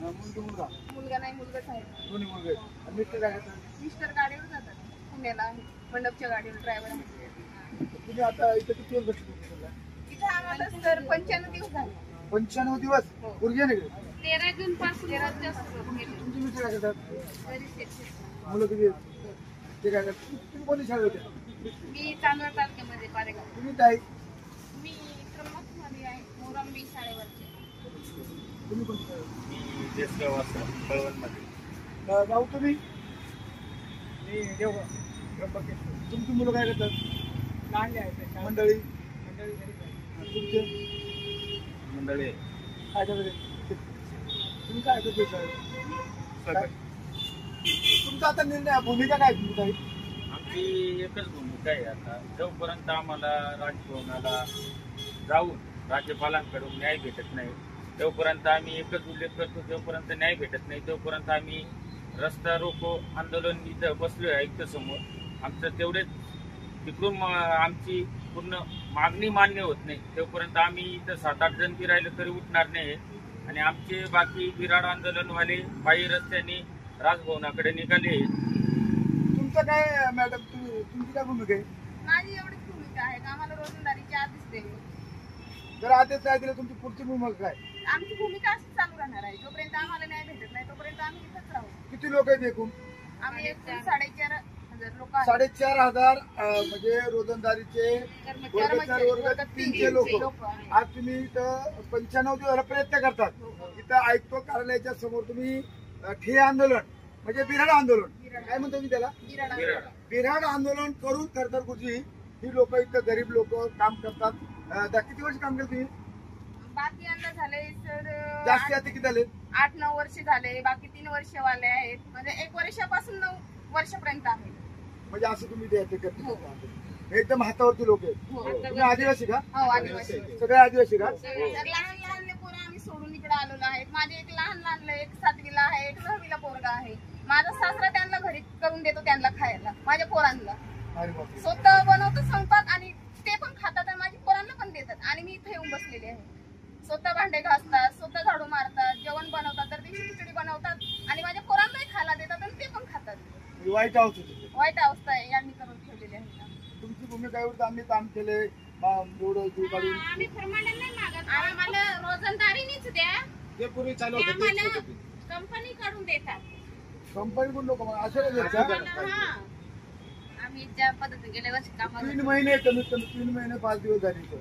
मुलगा मुलगा नाही, मुलगाच आहे. दोन्ही मुलगे. आणि मिस्टर काय करतात? मिस्टर गाडीवर जातात, पुण्याला आहे, मंडपच्या गाडीवर ड्रायव्हर आहे. तुम्ही आता इथं किती दिवस बसले तुमच्या? इथे आम्हाला सर 95 दिवस झाले. 95 दिवस पूर्वी नाही. 13 जून पासून तुमचे मिस्टर काय करतात? घरीच येते. मुलं किती आहेत? ते काय करतात? तुम्ही कोणती शाळेत होत्या? मी चांदवड तालुक्यामध्ये पारेगाव. तुम्ही काय? मी त्रंबकमध्ये आहे, मोरंबी शाळेवरचे. तुम्ही कोणती शाळेत? देशगाव असं कळवणमध्ये. गाव तुम्ही? मी देवगाव. तुमची मुलं काय करतात? लहान आहे मंडळी मंडळी घरीच आहे. तुमचे मंडळी काय करतात? तुम्ही काय करतो शाळेत? तुमचा आता निर्णय भूमिका काय तुमची काही? आमची एकच भूमिका आहे आता, जोपर्यंत आम्हाला राजभवनाला जाऊन राज्यपालांकडून न्याय भेटत नाही तोपर्यंत आम्ही एकच उल्लेख करतो, जोपर्यंत न्याय भेटत नाही तोपर्यंत आम्ही रस्ता रोको आंदोलन इथं बसलोय आयुक्त समोर. आमचं तेवढेच तिकडून आमची पूर्ण मागणी मान्य होत नाही तोपर्यंत आम्ही इथं 7-8 जण बी राहिलं तरी उठणार नाही. आणि आमचे बाकी बिराड आंदोलनवाले पायी रस्त्याने राजभवनाकडे निघाले. तुमचं काय मॅडम, तुमची काय भूमिका आहे? माझी एवढीच भूमिका आहे, आम्हाला रोजंदारीची आधीच देईल. जर आदेश नाही दिले तुमची पुढची भूमिका काय? आमची भूमिका अशीच चालू राहणार आहे, जोपर्यंत आम्हाला न्याय भेटत नाही तोपर्यंत आम्ही इथंच राहू. किती लोक आहेत एकूण? आम्ही एकूण 4,500 लोक आहेत. 4,500 म्हणजे रोजंदारीचे कर्मचारी वर्ग 3चे लोक. आज तुम्ही इथं 95 दिवसाला प्रयत्न करतात. इथं आयुक्त कार्यालयाच्या समोर तुम्ही ठिय्या आंदोलन म्हणजे बिराड आंदोलन काय म्हणतो मी त्याला? बिराड आंदोलन करून खरतर गुरुजी ही लोक इथं गरीब लोक काम करतात. किती वर्ष काम केलं तुम्ही? बाकी यंदा झाले सर जास्ती किती झाले? 8-9 वर्ष झाले, बाकी 3 वर्ष वाले आहेत, म्हणजे 1 वर्षापासून 9 वर्षापर्यंत आहे. म्हणजे असं तुम्ही ते हो. एकदम हातावरती लोक आहेत. हो. तुम्ही आदिवासी का? हो, आदिवासी. सगळे आदिवासी का? तर लहान लहान पोरं आम्ही सोडून इकडे आलेलो आहेत. माझे एक लहान एक 7वीला आहे, एक 9वीला पोरगा आहे. माझा सासरा त्यांना घरी करून देतो त्यांना खायला, माझ्या पोरांना. अरे बापरे. स्वतः बनवतो स्वयंपाक आणि ते पण खातात आणि माझ्या पोरांना पण देतात. आणि मी इथे येऊन बसलेली आहे. स्वतः भांडे घासतात, स्वतः झाडू मारतात, जेवण बनवतात, तर दिवशी खिचडी बनवतात आणि माझ्या पोरांनाही खायला देतात आणि ते पण खातात. वाईट अवस्था वाईट अवस्था आहे यांनी करून ठेवलेली आहे. तुमची भूमिका एवढं आम्ही काम केले एवढं जीव काढून. आम्ही परमनंट नाही मागत, आम्हाला रोजंदारीनीच द्या. ते पूर्वी चालू होतं कंपनी काढून देतात. कंपनी पण लोक असे आम्ही ज्या पद्धतीने गेल्या वर्षी काम 3 महिने कमीत कमी 3 महिने 5 दिवस झाले इथं.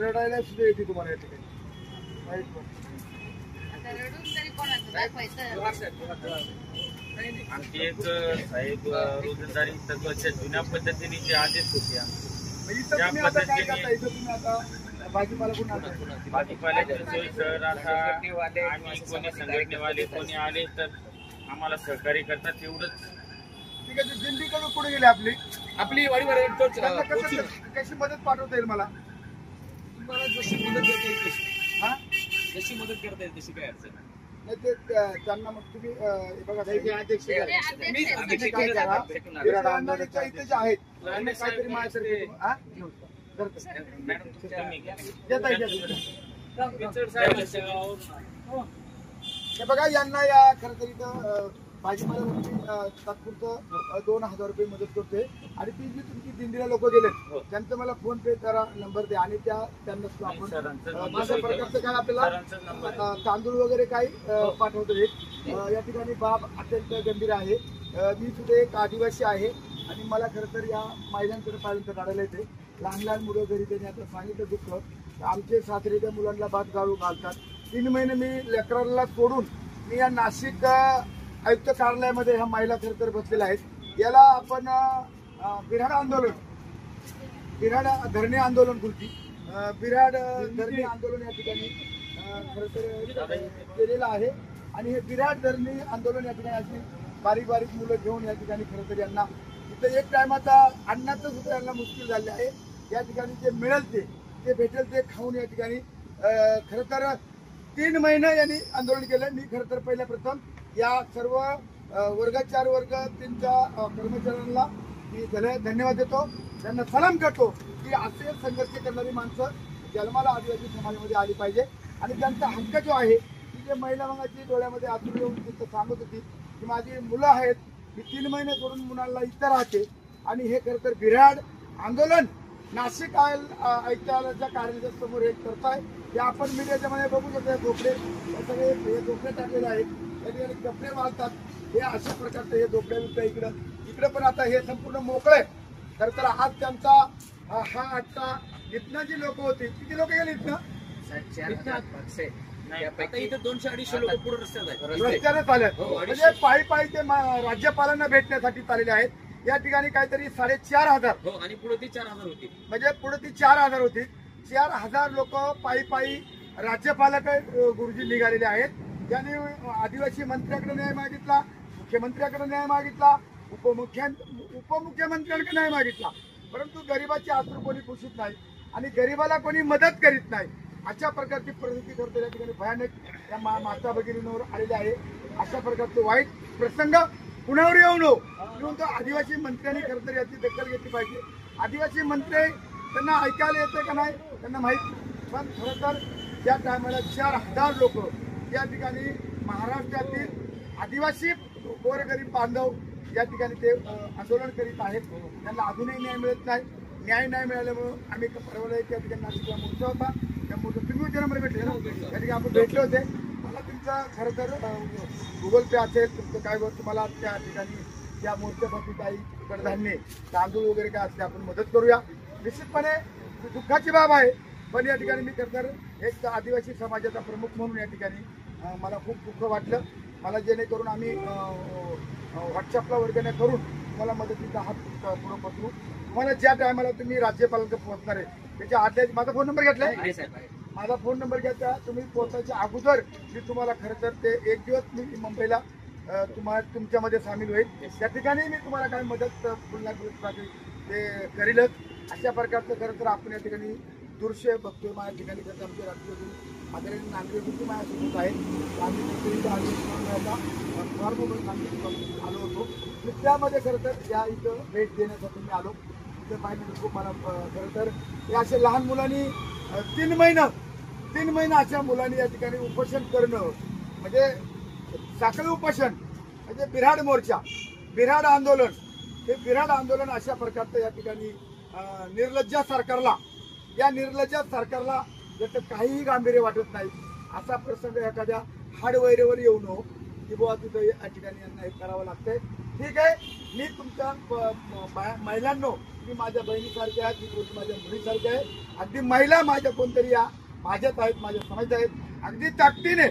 रडायला सुद्धा येते तुम्हाला या ठिकाणी. वाईट पण रडून तरी कोणाचं दाखवायचं. आमची एक साहेब रोजंदारी तत्वाच्या जुन्या पद्धतीने जे आदेश होते त्या पद्धतीने भाजीपाला कोण भाजीपाल्याची सोय सर आता आम्ही कोणी संघटनेवाले कोणी आले तर आम्हाला सहकार्य करतात तेवढंच. ठीक आहे. दिंडीकडून पुढे गेले आपली वाडीवर कशी मदत पाठवता येईल मला? जशी मदत करता येईल तशी. जशी मदत करता येईल तशी काय अडचण नाही. ते त्यांना मग तुम्ही बघा काही अध्यक्ष इथे जे आहेत काहीतरी माझ्यासारखे हे बघा यांना या खरं तर इथं भाजीपाल्यावरती तात्पुरतं 2,000 रुपये मदत करतोय. आणि ती जी तुमची दिंडीला लोक गेले त्यांचं मला फोन पे करा, नंबर द्या आणि त्यांना आपण माझ्या प्रकारचं काय आपल्याला तांदूळ वगैरे काही पाठवतोय. या ठिकाणी बाब अत्यंत गंभीर आहे. मी सुद्धा एक आदिवासी आहे आणि मला खरं तर या महिलांकडे पाहिलं काढायला येते. लहान मुलं घरी त्यांनी आता सांगितलं दुःख. आमचे सासरे त्या मुलांना भात गाळू घालतात. 3 महिने मी लेकरांना सोडून मी या नाशिक आयुक्त कार्यालयामध्ये ह्या महिला खरं तर बसलेल्या आहेत. याला आपण बिराड धरणे आंदोलन बोलती बिराड धरणे आंदोलन या ठिकाणी खरं तर केलेलं आहे. आणि हे बिराड धरणे आंदोलन या ठिकाणी अशी बारीक बारीक मुलं घेऊन या ठिकाणी खरं तर यांना इथं एक टायमाचा अन्नाचं सुद्धा यांना मुश्किल झाले आहे. या ठिकाणी जे मिळेल ते भेटेल ते खाऊन या ठिकाणी खरं तर 3 महिने यांनी आंदोलन केलं. मी खरं तर पहिल्या प्रथम या सर्व वर्ग 4 वर्ग 3च्या कर्मचाऱ्यांना मी धन्यवाद देतो. त्यांना सलाम करतो की असे संघर्ष करणारी माणसं जन्माला आदिवासी समाजामध्ये आली पाहिजे आणि त्यांचा हक्क जो आहे की जे महिला मगाची डोळ्यामध्ये आतून येऊन तिथं सांगत होती की माझी मुलं आहेत, मी 3 महिने सोडून मुलांना इथं राहते. आणि हे खरं तर बिऱ्हाड आंदोलन नाशिक ऐक्याच्या कार्यालयाच्या समोर हे करताय. हे आपण मीडियाच्या मध्ये बघू शकतो. झोपडे हे सगळे हे झोपडे टाकलेले आहेत, या ठिकाणी कपडे वाळतात. हे अशा प्रकारचे हे झोपडे बिपडे इकडं पण आता हे संपूर्ण मोकळे. खरं तर आज त्यांचा हा आजचा इथनं जी लोक होती, किती लोक गेली इथनं? आता इथं 200-250 लोक पुढे रस्त्यात आहेत. रस्त्याने चालत म्हणजे पायी पायी ते राज्यपालांना भेटण्यासाठी चाललेले आहेत. या ठिकाणी काहीतरी 4,500 हो, आणि पुढे ती 4,000 होती. म्हणजे पुढे ती 4,000 होती. 4,000 लोक पायी पायी राज्यपालाकडे गुरुजी निघालेले आहेत. त्यांनी आदिवासी मंत्र्याकडे न्याय मागितला, मुख्यमंत्र्याकडे न्याय मागितला, उपमुख्यमंत्र्यांकडे न्याय मागितला. परंतु गरिबाची आसरू कोणी पुसत नाही आणि गरिबाला कोणी मदत करीत नाही. अशा प्रकारची परिस्थिती ठरते. या ठिकाणी भयानक या माता भगिनींवर आलेले आहे. अशा प्रकारचे वाईट प्रसंग पुण्यावर येऊ नको म्हणून तो आदिवासी मंत्र्यांनी खरं तर याची दखल घेतली पाहिजे. आदिवासी मंत्री त्यांना ऐकायला येते का नाही त्यांना माहीत, पण खरं तर त्या टायमाला 4,000 लोक या ठिकाणी महाराष्ट्रातील आदिवासी गोरगरीब बांधव या ठिकाणी ते आंदोलन करीत आहेत. त्यांना अजूनही न्याय मिळत नाही. न्याय नाही मिळाल्यामुळं आम्ही परवाला त्या ठिकाणी नाशिकला मोर्चा होता. त्या मोर्चा तुम्ही होते नंबर भेटले ना, त्या ठिकाणी आपण भेटले होते. मला तुमचा खरं तर गुगल पे असेल तुमचं काय बघ तुम्हाला त्या ठिकाणी त्या मोर्चासाठी काही कडधान्य तांदूळ वगैरे काय असते आपण मदत करूया. निश्चितपणे दुःखाची बाब आहे, पण या ठिकाणी मी खरं तर एक आदिवासी समाजाचा प्रमुख म्हणून या ठिकाणी मला खूप दुःख वाटलं. मला जेणेकरून आम्ही व्हॉट्सअपला वर्गण्या करून तुम्हाला मदतीचा हात पुढं पसरू. तुम्हाला ज्या टायमाला तुम्ही राज्यपालांकडे पोहोचणार आहे त्याच्या आदल्या माझा फोन नंबर घेतलाय, माझा फोन नंबर घ्यायचा. तुम्ही पोहोचायच्या अगोदर मी तुम्हाला खरं तर ते एक दिवस मी मुंबईला तुमच्यामध्ये सामील होईल. त्या ठिकाणी मी तुम्हाला काही मदत पुन्हा ते करीलच. अशा प्रकारचं खरं तर आपण या ठिकाणी दृश्य बघतोय. माझ्या ठिकाणी कसं आमचे राष्ट्रीय आदरणीय नागरिक माझ्यासोबत आहेत. आम्ही आलो होतो त्यामध्ये खरं तर या इथं भेट देण्यासाठी मी आलो. इथं पाहिजे खूप मला खरं तर हे अशा लहान मुलांनी 3 महिना अशा मुलांनी या ठिकाणी उपोषण करणं म्हणजे साखळी उपोषण म्हणजे बिऱ्हाड मोर्चा, बिऱ्हाड आंदोलन. हे बिऱ्हाड आंदोलन अशा प्रकारचं या ठिकाणी निर्लज्जा सरकारला, या निर्लज्जा सरकारला जसं काहीही गांभीर्य वाटत नाही. असा प्रसंग एखाद्या हाडवैरेवर येऊ नको की बुवा तिथं या ठिकाणी यांना हे करावं लागतंय. ठीक आहे, मी तुमच्या महिलांनो, तुम्ही माझ्या बहिणीसारख्या आहेत, माझ्या मुलीसारख्या आहेत. अगदी महिला माझ्या कोणतरी या माझ्यात आहेत, माझ्या समाजात आहेत. अगदी ताकदीने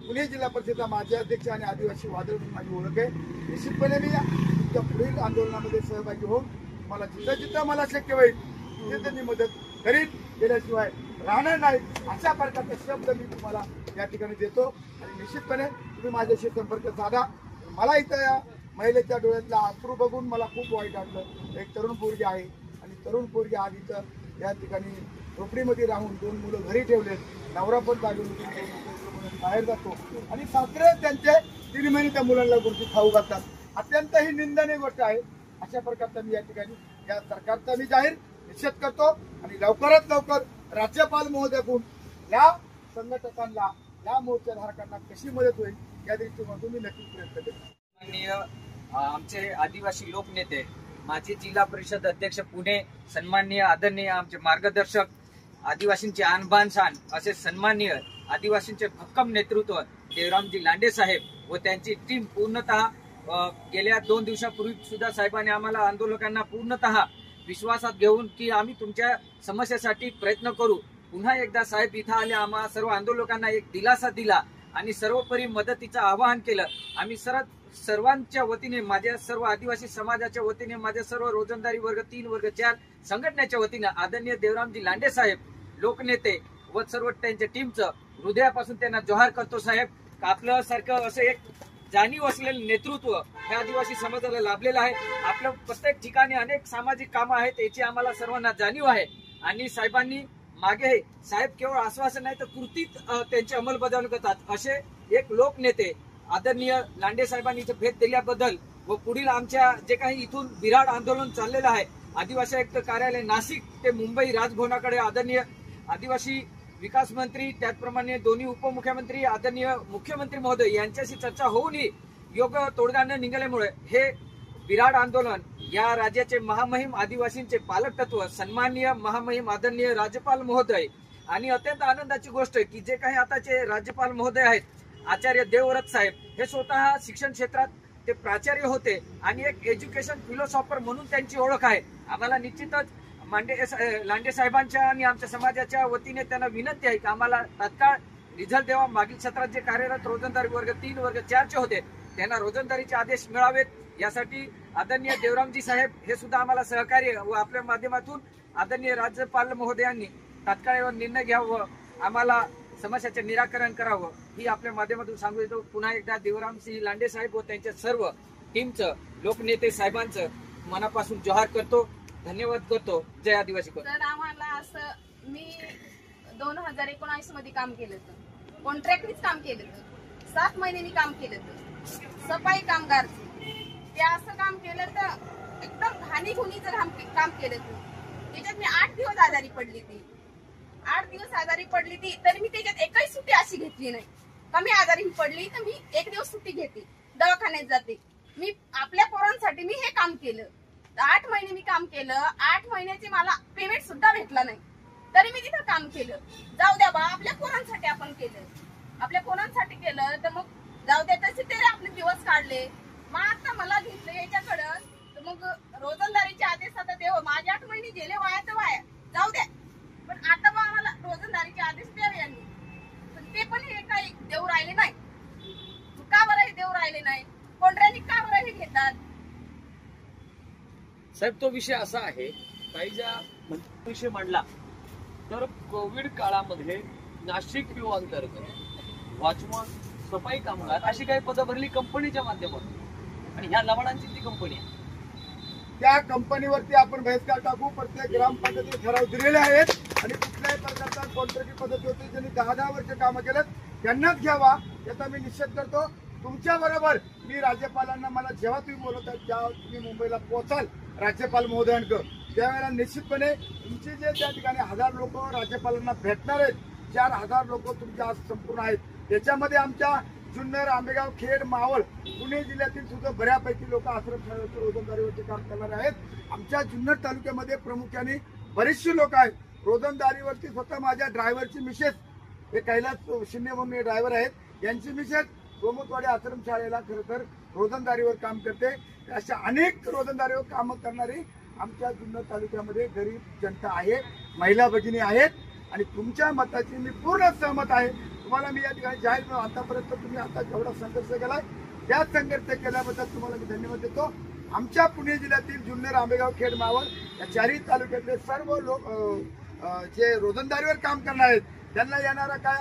पुणे जिल्हा परिषदेचा माजी अध्यक्ष आणि आदिवासी वादळ म्हणून माझी ओळख आहे. निश्चितपणे मी तुमच्या पुढील आंदोलनामध्ये सहभागी होऊन मला जिथं जिथं मला शक्य होईल तिथे मी मदत करीन, केल्याशिवाय राहणार नाही. अशा प्रकारचे शब्द मी तुम्हाला या ठिकाणी देतो आणि निश्चितपणे तुम्ही माझ्याशी संपर्क साधा. मला इथं या महिलेच्या डोळ्यातला अश्रू बघून मला खूप वाईट वाटलं. एक तरुण पोरगी आहे आणि तरुण पोरगी आज इथं या ठिकाणी झोपडीमध्ये राहून 2 मुलं घरी ठेवलेत, नवरा पण जागून बाहेर जातो आणि सासरे त्यांचे 3 महिने त्या मुलांना गोष्टी खाऊ घालतात. अत्यंत ही निंदनीय गोष्ट आहे. अशा प्रकारचा मी या ठिकाणी या सरकारचा मी जाहीर निषेध करतो आणि लवकरात लवकर राज्यपाल महोदयाकडून या संघटकांना, या मोर्चाधारकांना कशी मदत होईल या दृष्टीकोनातून मी नक्कीच प्रयत्न करेन. माननीय आमचे आदिवासी लोकनेते, माजी जिल्हा परिषद अध्यक्ष पुणे, सन्माननीय आदरणीय आमचे मार्गदर्शक, आदिवासींचे आणबाण शान असे सन्माननीय आदिवासींचे भक्कम नेतृत्व देवरामजी लांडे साहेब व त्यांची टीम पूर्णतः गेल्या 2 दिवसापूर्वी सुद्धा साहेबांनी आम्हाला आंदोलकांना पूर्णतः विश्वासात घेऊन की आम्ही तुमच्या समस्येसाठी प्रयत्न करू. पुन्हा एकदा साहेब इथं आले, आम्हा सर्व आंदोलकांना एक दिलासा दिला आणि सर्वोपरी मदतीचं आवाहन केलं. आम्ही सर्वांच्या वतीने, माझ्या सर्व आदिवासी समाजाच्या वतीने, माझ्या सर्व रोजंदारी वर्ग 3 वर्ग 4 संघटनेच्या वतीने आदरणीय देवरामजी लांडे साहेब लोकनेते व सर्व त्यांच्या टीमचं हृदयापासून त्यांना जोहार करतो. साहेब, आपलं सारखं असं एक जाणीव असलेलं नेतृत्व हे आदिवासी समाजाला लाभलेलं आहे. आपलं प्रत्येक ठिकाणी अनेक सामाजिक कामं आहेत याची आम्हाला सर्वांना जाणीव आहे आणि साहेबांनी मागे साहेब केवळ आश्वासन नाही तर कृतीत त्यांची अंमलबजावणी करतात. असे एक लोकनेते आदरणीय लांडे साहेबांनी इथं भेट दिल्याबद्दल व पुढील आमच्या जे काही इथून बिऱ्हाड आंदोलन चाललेलं आहे आदिवासी आयुक्त कार्यालय नाशिक ते मुंबई राजभवनाकडे आदरणीय आदिवासी विकास मंत्री त्याचप्रमाणे दोन्ही उपमुख्यमंत्री आदरणीय मुख्यमंत्री महोदय यांच्याशी चर्चा होऊनही योग्य तोडगा न निघाल्यामुळे हे विराट आंदोलन या राज्याचे महामहिम आदिवासींचे पालक तत्व सन्माननीय महामहिम आदरणीय राज्यपाल महोदय आणि अत्यंत आनंदाची गोष्ट आहे की जे काही आताचे राज्यपाल महोदय आहेत आचार्य देवव्रत साहेब हे स्वतः शिक्षण क्षेत्रात ते प्राचार्य होते आणि एक एज्युकेशन फिलॉसॉफर म्हणून त्यांची ओळख आहे. आम्हाला निश्चितच लांडे साहेबांच्या आणि आमच्या समाजाच्या वतीने त्यांना विनंती आहे की आम्हाला तात्काळ रिझल्ट द्यावा. मागील सत्रात जे कार्यरत रोजंदारी वर्ग 3 वर्ग 4 चे होते त्यांना रोजंदारीचे आदेश मिळावेत यासाठी आदरणीय देवरामजी साहेब हे सुद्धा आम्हाला सहकार्य व आपल्या माध्यमातून आदरणीय राज्यपाल महोदयांनी तात्काळ निर्णय घ्यावं आम्हाला समस्याचे निराकरण करावं ही आपल्या माध्यमातून सांगू येतो. पुन्हा एकदा देवरामसिंह लांडे साहेब व त्यांच्या सर्व टीमचं लोकनेते साहेबांचं मनापासून जोहार करतो, धन्यवाद करतो. जय आदिवासी. तर आम्हाला असं मी 2019 मध्ये काम केलं होतं, कॉन्ट्रॅक्टनीच काम केलं होतं, 7 महिन्यांनी काम केलं होतं, सफाई कामगारचं ते असं काम केलं तर एकदम घाणीघुणीचं काम केलं होतं. त्याच्यात मी 8 दिवस आजारी पडली ती 8 दिवस आजारी पडली ती तरी मी त्याच्यात एकही सुट्टी अशी घेतली नाही. कमी आजारी पडली तर मी 1 दिवस सुट्टी घेते, दवाखान्यात जाते. मी आपल्या पोरांसाठी मी हे काम केलं. 8 महिने मी काम केलं, 8 महिन्याचे मला पेमेंट सुद्धा भेटला नाही तरी मी तिथं काम केलं. जाऊ द्या बा, आपल्या पोरांसाठी आपण केलं, आपल्या पोरांसाठी केलं तर मग जाऊ द्या, तसे ते आपले दिवस काढले. मग आता मला घेतलं याच्याकडं तर मग रोजंदारीचे आदेश आता देव माझे 8 महिने गेले वाया तर वाया जाऊ द्या, पण आता बा आम्हाला रोजंदारीचे आदेश द्यावे यांनी. पण ते पण हे काही देऊ राहिले नाही. का बरं हे देऊ राहिले नाही? कोंढऱ्यांनी का बरं हे घेतात? साहेब तो विषय असा आहे, काही ज्या विषय मांडला तर कोविड काळामध्ये नाशिक पीओ अंतर्गत वॉचमन, सफाई कामगार अशी काही पदं भरली कंपनीच्या माध्यमातून आणि ह्या लवाडांची ती कंपनी आहे. त्या कंपनीवरती आपण बहिष्कार टाकू. प्रत्येक ग्रामपंचायतीचे ठराव दिलेले आहेत आणि कुठल्याही प्रकारचा कॉन्ट्रॅक्ट पद्धती होती ज्यांनी 10-10 वर्ष कामं केलं त्यांनाच घ्यावा याचा मी निषेध करतो. तुमच्या बरोबर मी राज्यपालांना मला जेव्हा तुम्ही बोलवता जेव्हा तुम्ही मुंबईला पोहोचाल राज्यपाल महोदयांकडे त्यावेळेला निश्चितपणे तुमचे जे त्या ठिकाणी 1000 लोक राज्यपालांना भेटणार आहेत, 4000 लोक तुमच्या आज संपूर्ण आहेत. त्याच्यामध्ये आमच्या जुन्नर, आंबेगाव, खेड, मावळ, पुणे जिल्ह्यातील सुद्धा बऱ्यापैकी लोक आश्रमशाळेवरती रोजंदारीवरती काम करणारे आहेत. आमच्या जुन्नर तालुक्यामध्ये प्रामुख्याने बरेचसे लोक आहेत रोजंदारीवरती. स्वतः माझ्या ड्रायव्हरची मिसेस हे कैलास शिंदे म्हणून ड्रायव्हर आहेत, यांची मिसेस गोमुतवाडी आश्रमशाळेला खरं तर रोजंदारीवर काम करते. अशा अनेक रोजंदारीवर कामं करणारी आमच्या जुन्नर तालुक्यामध्ये गरीब जनता आहे, महिला भगिनी आहेत आणि तुमच्या मताची मी पूर्ण सहमत आहे. तुम्हाला मी या ठिकाणी जाहीर आतापर्यंत तुम्ही आता जेवढा संघर्ष केलाय त्या संघर्ष केल्याबद्दल तुम्हाला मी धन्यवाद देतो. आमच्या पुणे जिल्ह्यातील जुन्नर, आंबेगाव, खेड, मावळ या 4ही तालुक्यातले सर्व लोक जे रोजंदारीवर काम करणार आहेत त्यांना येणारा काय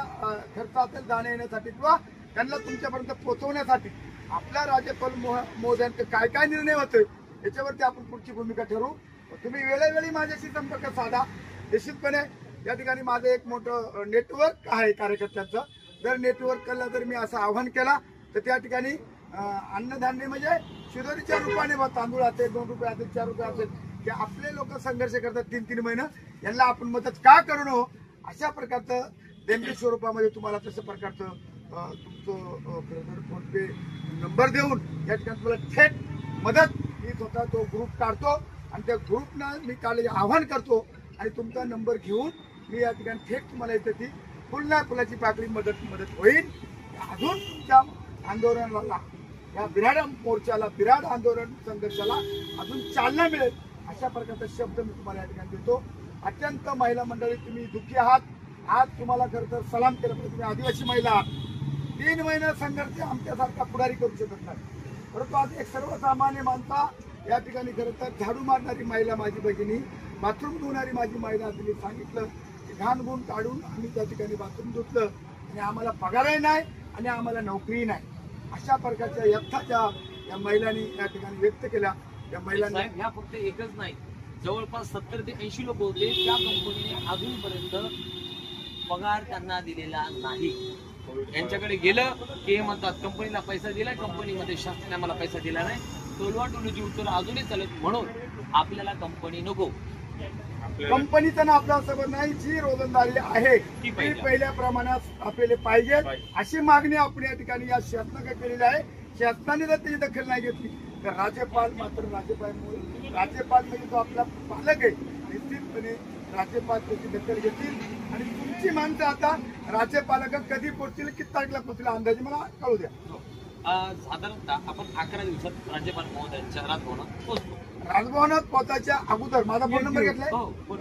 खर्च असेल जाण्या येण्यासाठी किंवा त्यांना तुमच्यापर्यंत पोहोचवण्यासाठी आपल्या राज्यपाल महोदयांचे काय काय निर्णय होतोय याच्यावरती आपण पुढची भूमिका ठरवू. तुम्ही वेळोवेळी माझ्याशी संपर्क साधा. निश्चितपणे या ठिकाणी माझं एक मोठं नेटवर्क आहे कार्यकर्त्यांचं. जर नेटवर्क केलं तर मी असं आव्हान केला तर त्या ठिकाणी अन्नधान्य म्हणजे शिदोरीच्या रूपाने तांदूळ असेल, 2 रुपये असेल, 4 रुपये असेल, की आपले लोक संघर्ष करतात 3-3 महिने, यांना आपण मदत का करणं अशा प्रकारचं देणगी स्वरूपामध्ये तुम्हाला तसं प्रकारचं तुमचं फोन पे नंबर देऊन या ठिकाणी तुम्हाला थेट मदत मी स्वतः तो ग्रुप काढतो आणि त्या ग्रुपना मी काल आव्हान करतो आणि तुमचा नंबर घेऊन मी या ठिकाणी थेट तुम्हाला येते ती फुलाची पाकळी मदत होईल. अजून तुमच्या आंदोलनाला या बिराड मोर्चाला, बिराड आंदोलन संघर्षाला अजून चालना मिळेल अशा प्रकारचा शब्द मी तुम्हाला या ठिकाणी देतो. अत्यंत महिला मंडळी तुम्ही दुःखी आहात. आज तुम्हाला खरं तर सलाम केलं पाहिजे. तुम्ही आदिवासी महिला आहात. 3 महिने संघर्ष आमच्यासारखा पुढारी करू शकत नाही, परंतु आज एक सर्वसामान्य माणसा या ठिकाणी खरं तर झाडू मारणारी महिला माझी भगिनी, बाथरूम धुणारी माझी महिला तिने सांगितलं की घाण गुण काढून आम्ही त्या ठिकाणी बाथरूम धुतलं आणि आम्हाला पगारही नाही आणि आम्हाला नोकरीही नाही. अशा प्रकारच्या यथाच्या या महिलांनी या ठिकाणी व्यक्त केल्या. त्या महिलांना ह्या फक्त एकच नाही, जवळपास 70 ते 80 लोक होते. त्या कंपनीने अजूनपर्यंत पगार त्यांना दिलेला नाही. यांच्याकडे गेलं की हे म्हणतात कंपनीला पैसा दिलाय, कंपनीमध्ये शासनाने आम्हाला पैसा दिला नाही. टोलवाटोलीची उत्तर अजूनही चालत. म्हणून आपल्याला कंपनी नको. कंपनीचं ना आपल्या सोबत नाही, जी रोजंदारी आहे ती पहिल्या प्रमाणात आपल्याला पाहिजे अशी मागणी आपण या ठिकाणी या शासनाकडे केलेली आहे. शासनाने जर त्याची दखल नाही घेतली तर राज्यपाल म्हणजे तो आपला पालक आहे, निश्चितपणे राज्यपाल त्याची दखल घेतील आणि तुमची माणसं आता राज्यपालक कधी पोहोचतील, किती तारखेला पोहोचतील अंदाजे मला कळू द्या. साधारणतः आपण 11 दिवसात राज्यपाल महोदयांच्या राजभवनात पोहोचतो. राजभवनात पोहोचायच्या अगोदर माझा फोन नंबर घेतलाय,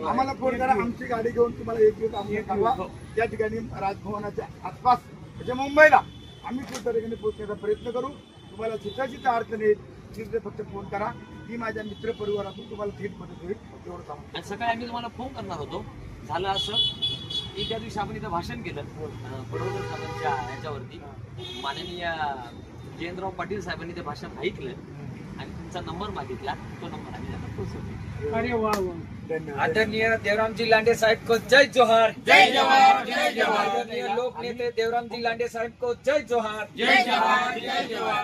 आम्हाला फोन करा, आमची गाडी घेऊन तुम्हाला एक दिवस आम्ही कळवा. त्या ठिकाणी राजभवनाच्या आसपास म्हणजे मुंबईला आम्ही त्या ठिकाणी पोहोचण्याचा प्रयत्न करू. तुम्हाला सुद्धाची अडचण येईल तिथे फक्त फोन करा, ही माझ्या मित्र परिवारातून तुम्हाला थेट मदत होईल. एवढं सांगा. आणि सकाळी आम्ही तुम्हाला फोन करणार होतो, झालं असं की त्या दिवशी आपण इथं भाषण केलं पडवकर साहेबांच्या ह्याच्यावरती, माननीय जयंतराव पाटील साहेबांनी ते भाषण ऐकलं आणि तुमचा नंबर मागितला, तो नंबर आम्ही त्यांना पोहोचवतो. अरे वा वा, धन्यवाद. आदरणीय देवरामजी लांडे साहेब को जय जोहार. जय जवाहर, जय जवाहर. आदरणीय लोक नेते देवरामजी लांडे साहेब को जय जोहार. जय जवाहर, जय जवाहर.